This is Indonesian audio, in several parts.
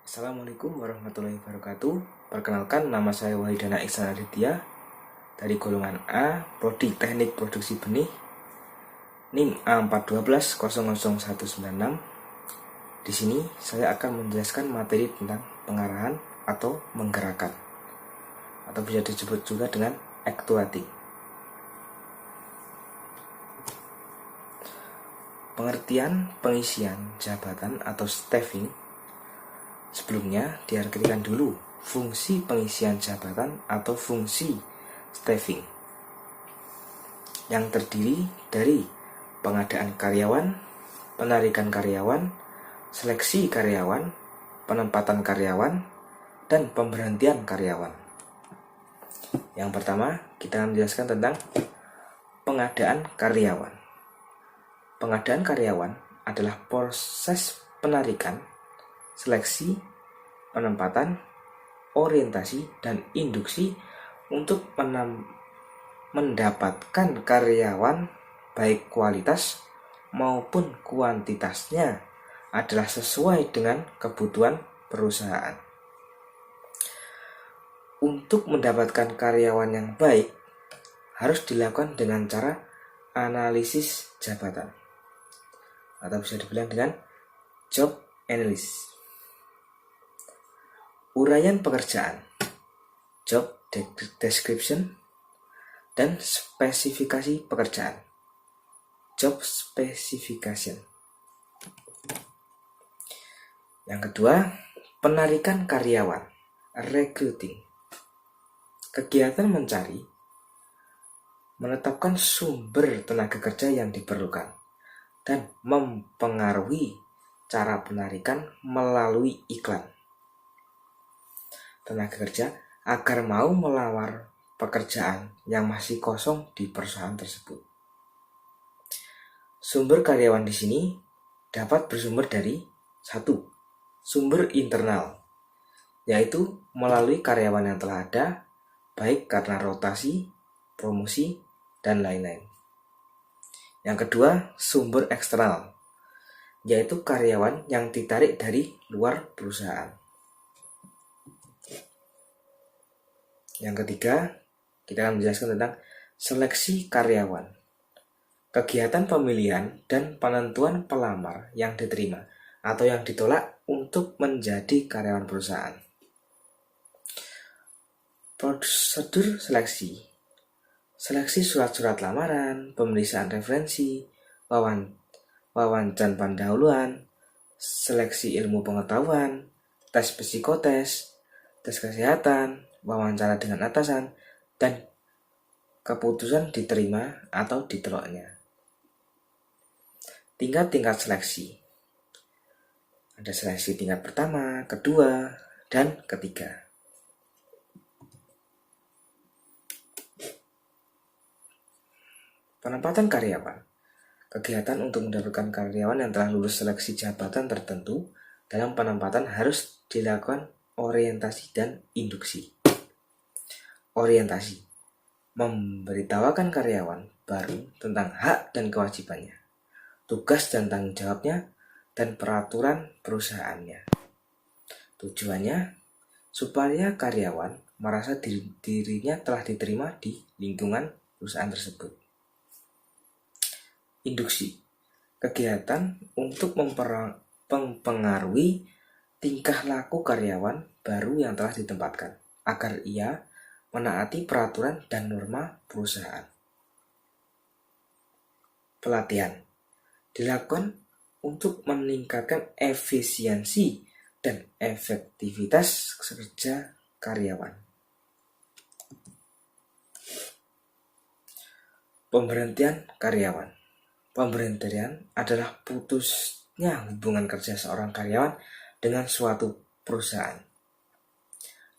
Assalamualaikum warahmatullahi wabarakatuh. Perkenalkan, nama saya Wahidana Ihsan Aditya dari golongan A, Prodi Teknik Produksi Benih, NIM A4120019. Di sini saya akan menjelaskan materi tentang pengarahan atau menggerakkan, atau bisa disebut juga dengan actuating. Pengertian pengisian jabatan atau staffing. Sebelumnya diartikan dulu fungsi pengisian jabatan atau fungsi staffing, yang terdiri dari pengadaan karyawan, penarikan karyawan, seleksi karyawan, penempatan karyawan, dan pemberhentian karyawan. Yang pertama, kita akan menjelaskan tentang pengadaan karyawan. Pengadaan karyawan adalah proses penarikan, seleksi, penempatan, orientasi, dan induksi untuk mendapatkan karyawan baik kualitas maupun kuantitasnya adalah sesuai dengan kebutuhan perusahaan. Untuk mendapatkan karyawan yang baik harus dilakukan dengan cara analisis jabatan, atau bisa dibilang dengan job analysis. Uraian pekerjaan, job description, dan spesifikasi pekerjaan, job specification. Yang kedua, penarikan karyawan, recruiting. Kegiatan mencari, menetapkan sumber tenaga kerja yang diperlukan, dan mempengaruhi cara penarikan melalui iklan tenaga kerja agar mau melamar pekerjaan yang masih kosong di perusahaan tersebut. Sumber karyawan di sini dapat bersumber dari 1. Sumber internal, yaitu melalui karyawan yang telah ada, baik karena rotasi, promosi, dan lain-lain. Yang kedua, sumber eksternal, yaitu karyawan yang ditarik dari luar perusahaan. Yang ketiga, kita akan menjelaskan tentang seleksi karyawan. Kegiatan pemilihan dan penentuan pelamar yang diterima atau yang ditolak untuk menjadi karyawan perusahaan. Prosedur seleksi. Seleksi surat-surat lamaran, pemeriksaan referensi, wawancara pendahuluan, seleksi ilmu pengetahuan, tes psikotes, tes kesehatan, wawancara dengan atasan, dan keputusan diterima atau ditolaknya. Tingkat-tingkat seleksi. Ada seleksi tingkat pertama, kedua, dan ketiga. Penempatan karyawan. Kegiatan untuk mendapatkan karyawan yang telah lulus seleksi jabatan tertentu. Dalam penempatan harus dilakukan orientasi dan induksi. Orientasi. Memberitahukan karyawan baru tentang hak dan kewajibannya, tugas dan tanggung jawabnya, dan peraturan perusahaannya. Tujuannya supaya karyawan merasa dirinya telah diterima di lingkungan perusahaan tersebut. Induksi. Kegiatan untuk mempengaruhi tingkah laku karyawan baru yang telah ditempatkan agar ia menaati peraturan dan norma perusahaan. Pelatihan dilakukan untuk meningkatkan efisiensi dan efektivitas kerja karyawan. Pemberhentian karyawan. Pemberhentian adalah putusnya hubungan kerja seorang karyawan dengan suatu perusahaan.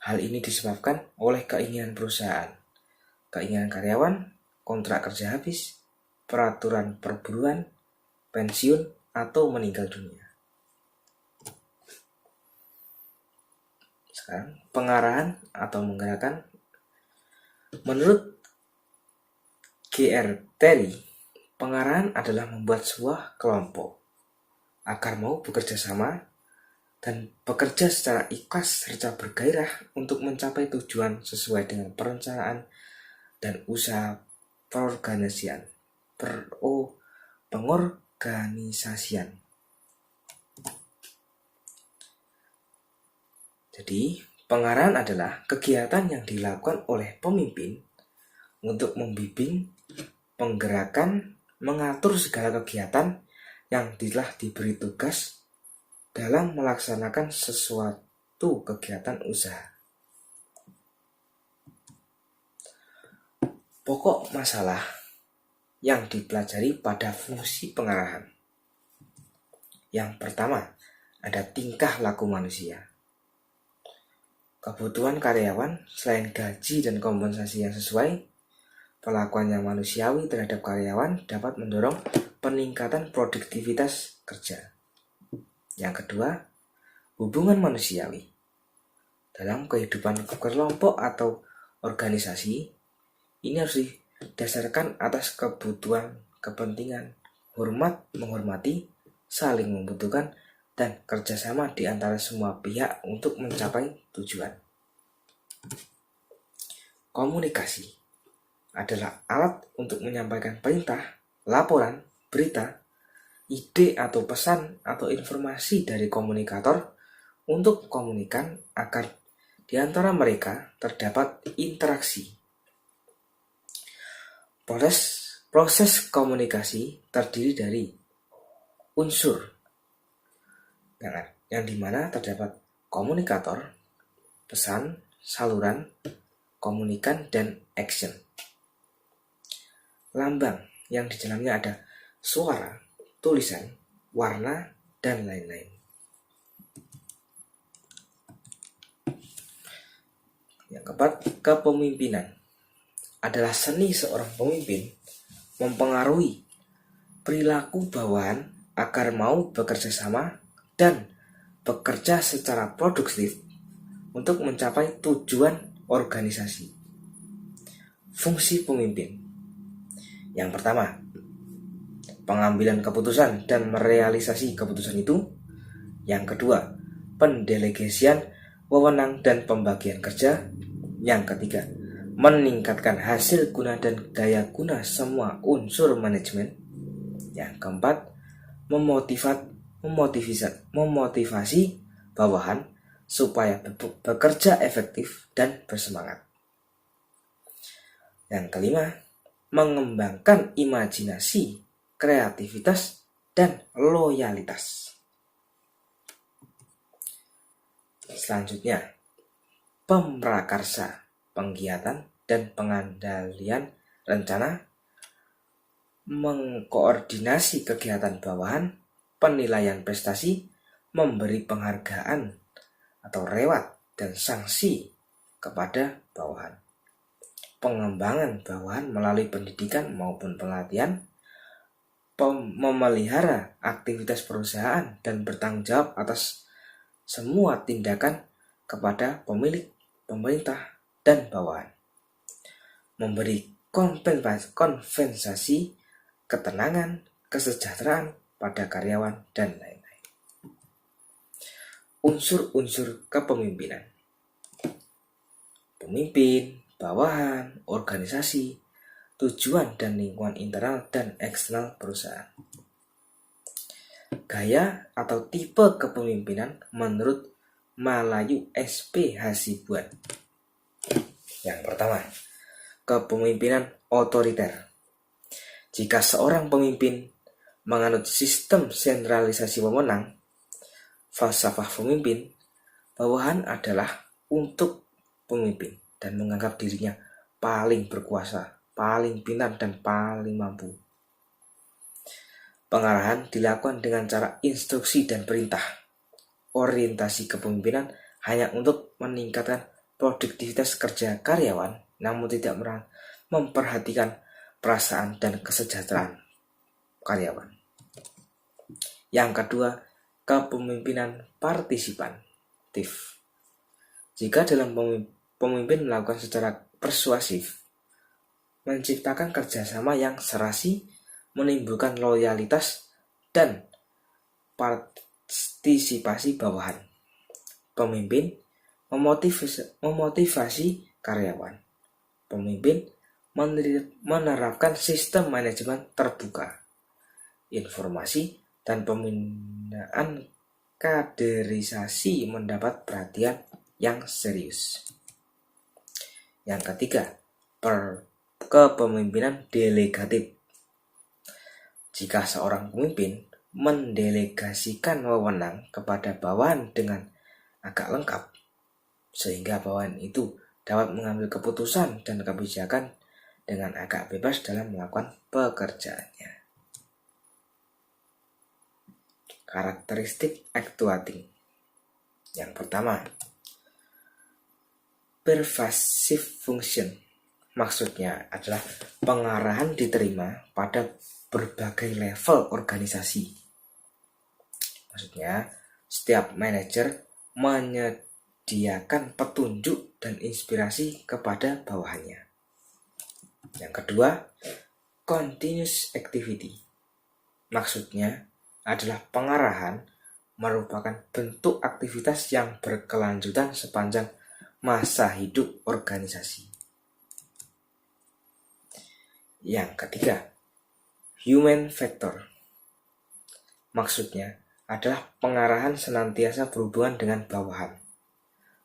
Hal ini disebabkan oleh keinginan perusahaan, keinginan karyawan, kontrak kerja habis, peraturan perburuan, pensiun, atau meninggal dunia. Sekarang, pengarahan atau menggerakkan. Menurut G.R. Terry, pengarahan adalah membuat sebuah kelompok agar mau bekerja sama dan bekerja secara ikhlas serta bergairah untuk mencapai tujuan sesuai dengan perencanaan dan usaha pengorganisasian. Jadi, pengarahan adalah kegiatan yang dilakukan oleh pemimpin untuk membimbing, menggerakkan, mengatur segala kegiatan yang telah diberi tugas dalam melaksanakan sesuatu kegiatan usaha. Pokok masalah yang dipelajari pada fungsi pengarahan. Yang pertama, ada tingkah laku manusia. Kebutuhan karyawan selain gaji dan kompensasi yang sesuai, perlakuan yang manusiawi terhadap karyawan dapat mendorong peningkatan produktivitas kerja. Yang kedua, hubungan manusiawi. Dalam kehidupan kelompok atau organisasi, ini harus didasarkan atas kebutuhan, kepentingan, hormat, menghormati, saling membutuhkan, dan kerjasama di antara semua pihak untuk mencapai tujuan. Komunikasi adalah alat untuk menyampaikan perintah, laporan, berita, ide atau pesan atau informasi dari komunikator untuk komunikan agar di antara mereka terdapat interaksi. Proses komunikasi terdiri dari unsur yang dimana terdapat komunikator, pesan, saluran, komunikan, dan action. Lambang yang di dalamnya ada suara, tulisan, warna, dan lain-lain. Yang keempat, kepemimpinan adalah seni seorang pemimpin mempengaruhi perilaku bawahan agar mau bekerja sama dan bekerja secara produktif untuk mencapai tujuan organisasi. Fungsi pemimpin. Yang pertama, pengambilan keputusan dan merealisasi keputusan itu. Yang kedua, pendelegasian wewenang dan pembagian kerja. Yang ketiga, meningkatkan hasil guna dan daya guna semua unsur manajemen. Yang keempat, memotivasi bawahan supaya bekerja efektif dan bersemangat. Yang kelima, mengembangkan imajinasi, kreativitas, dan loyalitas. Selanjutnya, pemrakarsa, penggiatan dan pengandalian rencana, mengkoordinasi kegiatan bawahan, penilaian prestasi, memberi penghargaan atau reward dan sanksi kepada bawahan. Pengembangan bawahan melalui pendidikan maupun pelatihan, memelihara aktivitas perusahaan dan bertanggung jawab atas semua tindakan kepada pemilik, pemerintah, dan bawahan. Memberi kompensasi, ketenangan, kesejahteraan pada karyawan, dan lain-lain. Unsur-unsur kepemimpinan. Pemimpin, bawahan, organisasi, tujuan dan lingkungan internal dan eksternal perusahaan. Gaya atau tipe kepemimpinan menurut Malayu SP Hasibuan. Yang pertama, kepemimpinan otoriter. Jika seorang pemimpin menganut sistem sentralisasi wewenang, falsafah pemimpin, bawahan adalah untuk pemimpin dan menganggap dirinya paling berkuasa, paling pintar, dan paling mampu. Pengarahan dilakukan dengan cara instruksi dan perintah. Orientasi kepemimpinan hanya untuk meningkatkan produktivitas kerja karyawan, namun tidak memperhatikan perasaan dan kesejahteraan karyawan. Yang kedua, kepemimpinan partisipatif. Jika dalam pemimpin melakukan secara persuasif, menciptakan kerjasama yang serasi, menimbulkan loyalitas dan partisipasi bawahan. pemimpin memotivasi karyawan. Pemimpin menerapkan sistem manajemen terbuka. Informasi dan pembinaan kaderisasi mendapat perhatian yang serius. Yang ketiga, kepemimpinan delegatif. Jika seorang pemimpin mendelegasikan wewenang kepada bawahan dengan agak lengkap, sehingga bawahan itu dapat mengambil keputusan dan kebijakan dengan agak bebas dalam melakukan pekerjaannya. Karakteristik actuating. Yang pertama, pervasive function. Maksudnya adalah pengarahan diterima pada berbagai level organisasi. Maksudnya, setiap manajer menyediakan petunjuk dan inspirasi kepada bawahannya. Yang kedua, continuous activity. Maksudnya adalah pengarahan merupakan bentuk aktivitas yang berkelanjutan sepanjang masa hidup organisasi. Yang ketiga, human factor. Maksudnya adalah pengarahan senantiasa berhubungan dengan bawahan,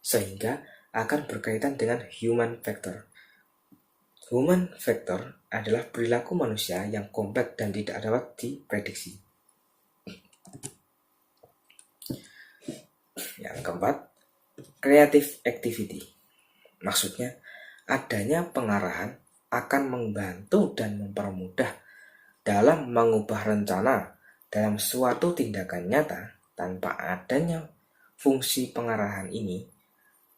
sehingga akan berkaitan dengan human factor. Human factor adalah perilaku manusia yang kompleks dan tidak dapat diprediksi. Yang keempat, creative activity. Maksudnya adanya pengarahan akan membantu dan mempermudah dalam mengubah rencana dalam suatu tindakan nyata. Tanpa adanya fungsi pengarahan ini,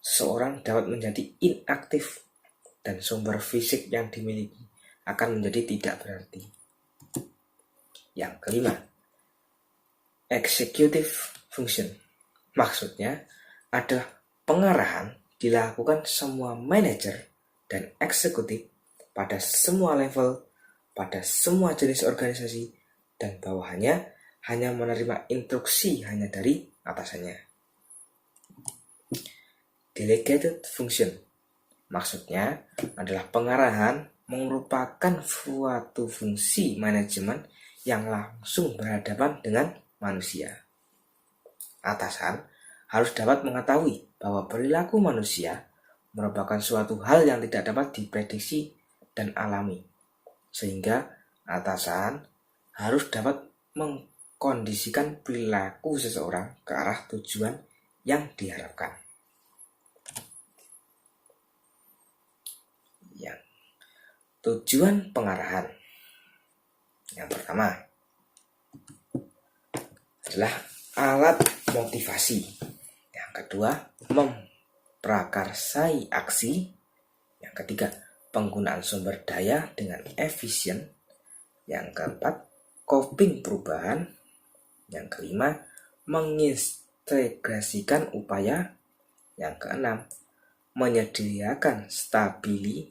seseorang dapat menjadi inaktif dan sumber fisik yang dimiliki akan menjadi tidak berarti. Yang kelima, executive function. Maksudnya adalah pengarahan dilakukan semua manajer dan eksekutif pada semua level, pada semua jenis organisasi, dan bawahannya hanya menerima instruksi hanya dari atasannya. Delegated function. Maksudnya adalah pengarahan merupakan suatu fungsi manajemen yang langsung berhadapan dengan manusia. Atasan harus dapat mengetahui bahwa perilaku manusia merupakan suatu hal yang tidak dapat diprediksi dan alami, sehingga atasan harus dapat mengkondisikan perilaku seseorang ke arah tujuan yang diharapkan. Yang tujuan pengarahan. Yang pertama adalah alat motivasi. Yang kedua, memprakarsai aksi. Yang ketiga, penggunaan sumber daya dengan efisien. Yang keempat, coping perubahan. Yang kelima, mengintegrasikan upaya. Yang keenam, menyediakan stabilitas.